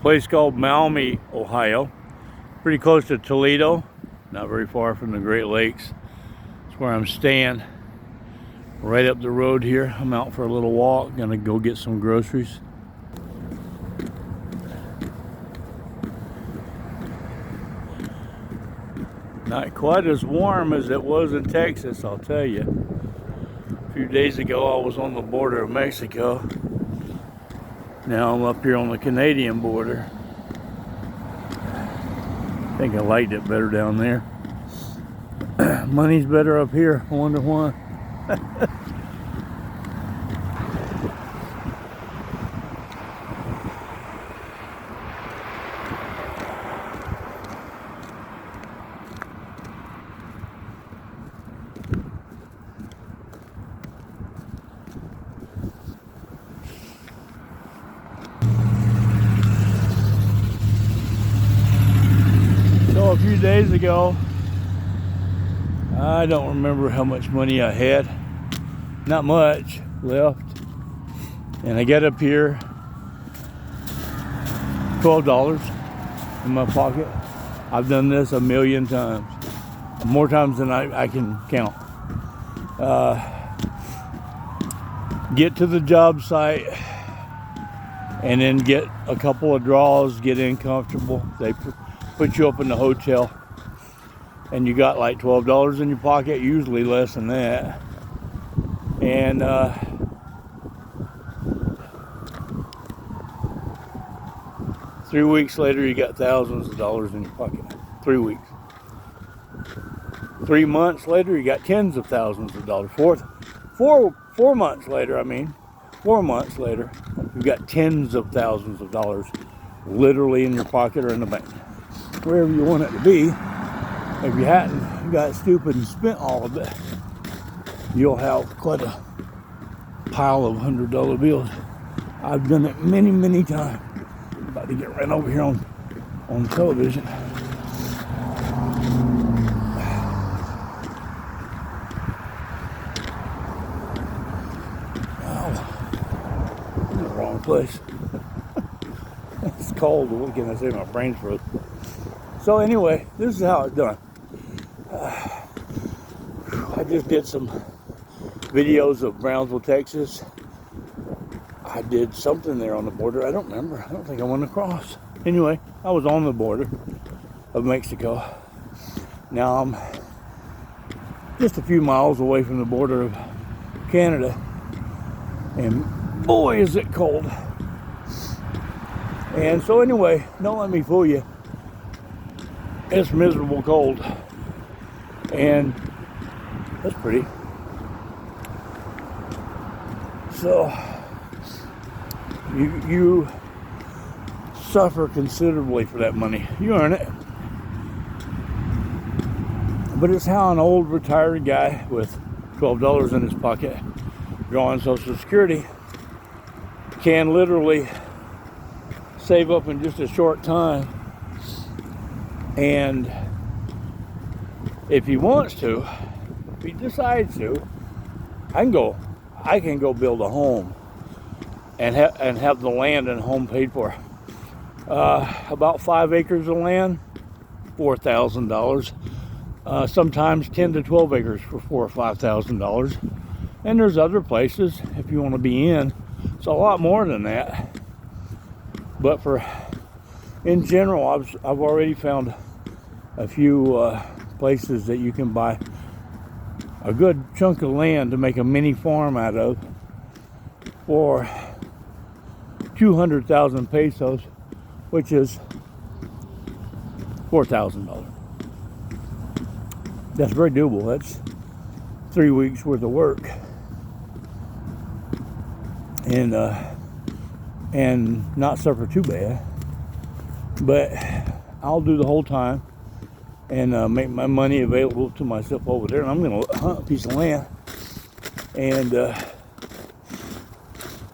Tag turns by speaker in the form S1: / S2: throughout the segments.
S1: Place called Maumee, Ohio. Pretty close to Toledo, not very far from the Great Lakes. That's where I'm staying. Right up the road here. I'm out for a little walk, gonna go get some groceries. Not quite as warm as it was in Texas, I'll tell you. A few days ago I was on the border of Mexico. Now I'm up here on the Canadian border. I think I liked it better down there. Money's better up here, I wonder why. So a few days ago, I don't remember how much money I had. Not much left. And I get up here, $12 in my pocket. I've done this a million times. More times than I can count. Get to the job site and then get a couple of draws, get in comfortable. They put you up in the hotel and you got like $12 in your pocket, usually less than that. And 3 weeks later, you got thousands of dollars in your pocket. 3 weeks. 3 months later, you got tens of thousands of dollars. 4 months later, 4 months later, you've got tens of thousands of dollars literally in your pocket or in the bank. Wherever you want it to be. If you hadn't got stupid and spent all of it, you'll have quite a pile of $100 bills. I've done it many, many times. I'm about to get right over here on television. Wow. I'm in the wrong place. It's cold. What can I say? My brain's froze. So anyway, this is how it's done. I just did some videos of Brownsville, Texas. I did something there on the border. I don't remember. I don't think I went across. Anyway, I was on the border of Mexico. Now I'm just a few miles away from the border of Canada. And boy, is it cold. And so anyway, don't let me fool you. It's miserable cold. And that's pretty. So you suffer considerably for that money. You earn it. But it's how an old retired guy with $12 in his pocket drawing Social Security can literally save up in just a short time. And if he wants to, if he decides to, I can go build a home and have the land and home paid for. About 5 acres of land, $4,000. Sometimes 10 to 12 acres for $4,000 or $5,000. And there's other places, if you want to be in, it's a lot more than that. But in general, I've already found a few places that you can buy a good chunk of land to make a mini farm out of for 200,000 pesos, which is $4,000. That's very doable. That's 3 weeks worth of work, and not suffer too bad. But I'll do the whole time and make my money available to myself over there. And I'm going to hunt a piece of land, and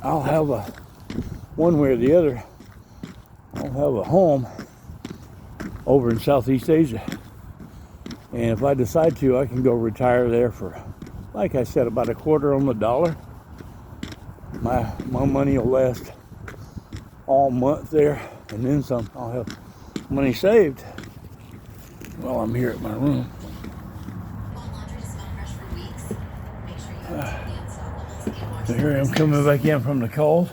S1: I'll have one way or the other, I'll have a home over in Southeast Asia. And if I decide to, I can go retire there for, like I said, about a quarter on the dollar. My money will last all month there. and then some. I'll have money saved while I'm here at my room. So here I am coming back in from the cold.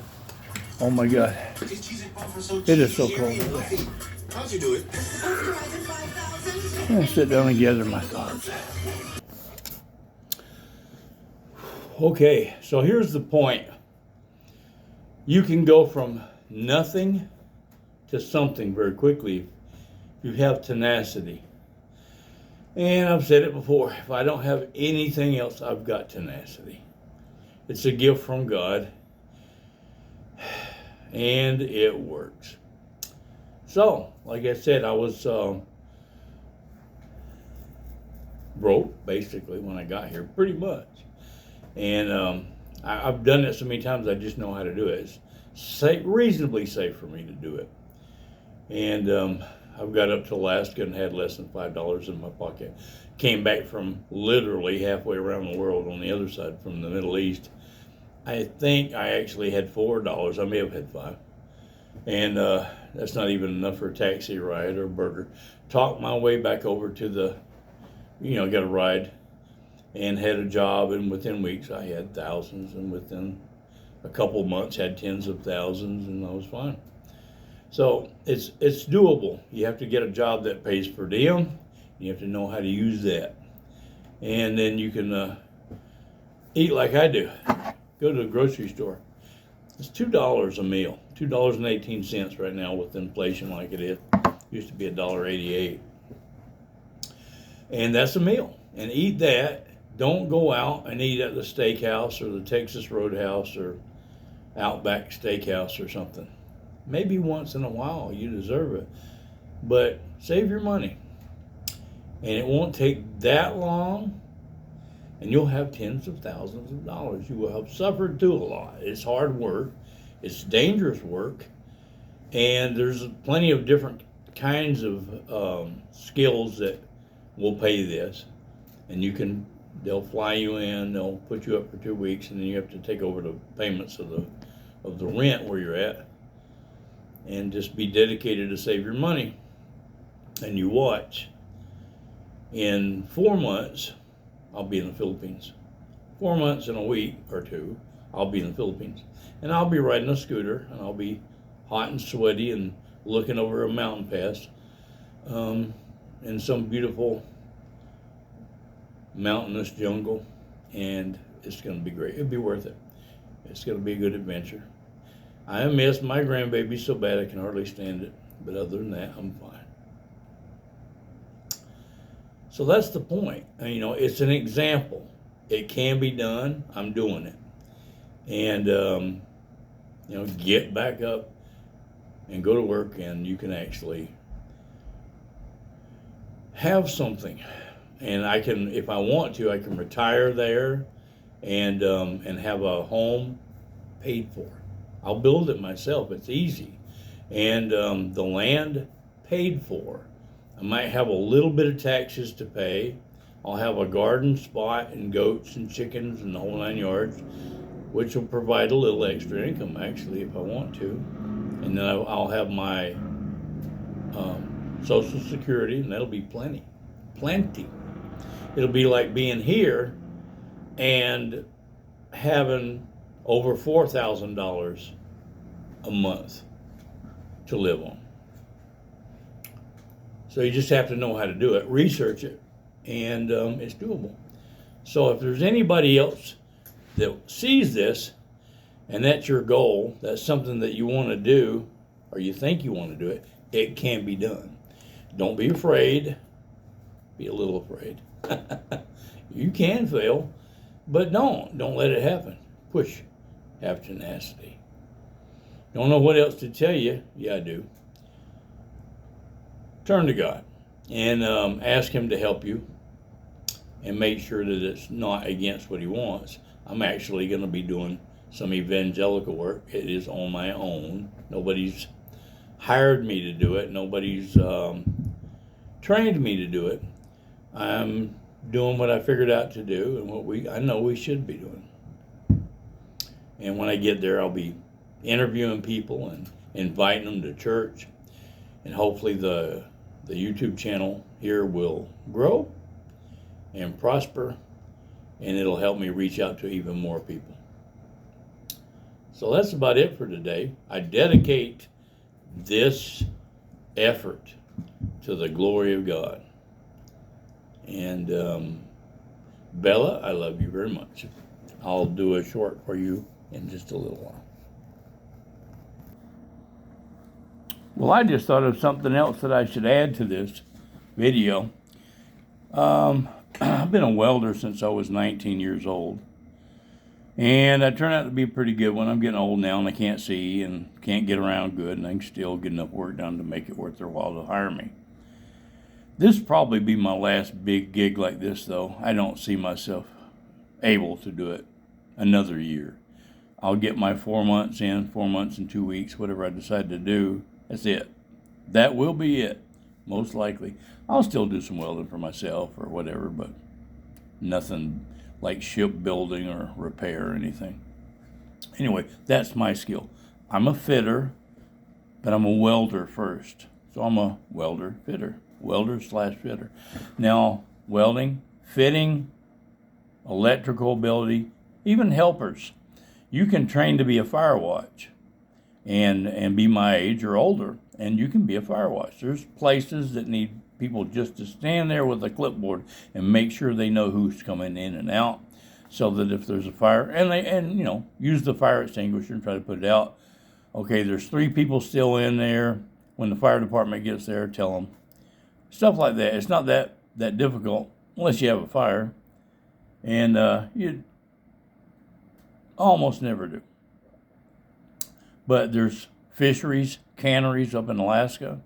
S1: Oh my God. It is so cold today. How'd you do it? I'm gonna sit down and gather my thoughts. Okay, so here's the point. You can go from nothing to something very quickly if you have tenacity. And I've said it before, if I don't have anything else, I've got tenacity. It's a gift from God, and it works. So, like I said, I was broke, basically, when I got here, pretty much. And I've done it so many times, I just know how to do it. It's safe, reasonably safe for me to do it. And I've got up to Alaska and had less than $5 in my pocket. Came back from literally halfway around the world on the other side from the Middle East. I think I actually had $4. I may have had 5. And that's not even enough for a taxi ride or a burger. Talked my way back over to the, got a ride and had a job. And within weeks, I had thousands. And within a couple months, had tens of thousands. And I was fine. So it's doable. You have to get a job that pays per diem. You have to know how to use that. And then you can eat like I do. Go to the grocery store. It's $2 a meal. $2.18 right now with inflation like it is. Used to be $1.88. And that's a meal. And eat that. Don't go out and eat at the steakhouse or the Texas Roadhouse or Outback Steakhouse or something. Maybe once in a while, you deserve it. But save your money. And it won't take that long, and you'll have tens of thousands of dollars. You will have suffered through a lot. It's hard work. It's dangerous work. And there's plenty of different kinds of skills that will pay this. And they'll fly you in, they'll put you up for 2 weeks, and then you have to take over the payments of the rent where you're at. And just be dedicated to save your money. And you watch. In 4 months, I'll be in the Philippines. 4 months and a week or 2, I'll be in the Philippines. And I'll be riding a scooter, and I'll be hot and sweaty and looking over a mountain pass in some beautiful mountainous jungle. And it's going to be great. It'll be worth it. It's going to be a good adventure. I miss my grandbaby so bad I can hardly stand it. But other than that, I'm fine. So that's the point. It's an example. It can be done. I'm doing it. And, get back up and go to work, and you can actually have something. And I can, if I want to, I can retire there and have a home paid for. I'll build it myself. It's easy. And the land paid for. I might have a little bit of taxes to pay. I'll have a garden spot and goats and chickens and the whole 9 yards, which will provide a little extra income, actually, if I want to. And then I'll have my Social Security, and that'll be plenty. It'll be like being here and having over $4,000 a month to live on. So you just have to know how to do it, research it, and it's doable. So if there's anybody else that sees this, and that's your goal, that's something that you want to do, or you think you want to do it, it can be done. Don't be afraid. Be a little afraid. You can fail, but don't let it happen. Push. Have tenacity. Don't know what else to tell you. Yeah, I do. Turn to God and ask Him to help you, and make sure that it's not against what He wants. I'm actually going to be doing some evangelical work. It is on my own. Nobody's hired me to do it. Nobody's trained me to do it. I'm doing what I figured out to do and what I know we should be doing. And when I get there, I'll be interviewing people and inviting them to church. And hopefully the YouTube channel here will grow and prosper, and it'll help me reach out to even more people. So that's about it for today. I dedicate this effort to the glory of God. And Bella, I love you very much. I'll do a short for you in just a little while. Well, I just thought of something else that I should add to this video. I've been a welder since I was 19 years old. And I turned out to be a pretty good one. I'm getting old now and I can't see and can't get around good, and I can still get enough work done to make it worth their while to hire me. This will probably be my last big gig like this, though. I don't see myself able to do it another year. I'll get my 4 months in, 4 months and 2 weeks, whatever I decide to do. That's it. That will be it, most likely. I'll still do some welding for myself or whatever, but nothing like shipbuilding or repair or anything. Anyway, that's my skill. I'm a fitter, but I'm a welder first. So I'm a welder fitter. Welder/fitter. Now, welding, fitting, electrical ability, even helpers. You can train to be a fire watch and be my age or older, and you can be a fire watch. There's places that need people just to stand there with a clipboard and make sure they know who's coming in and out, so that if there's a fire, and use the fire extinguisher and try to put it out. Okay, there's 3 people still in there. When the fire department gets there, tell them. Stuff like that. It's not that difficult unless you have a fire, and you almost never do. But there's fisheries, canneries up in Alaska.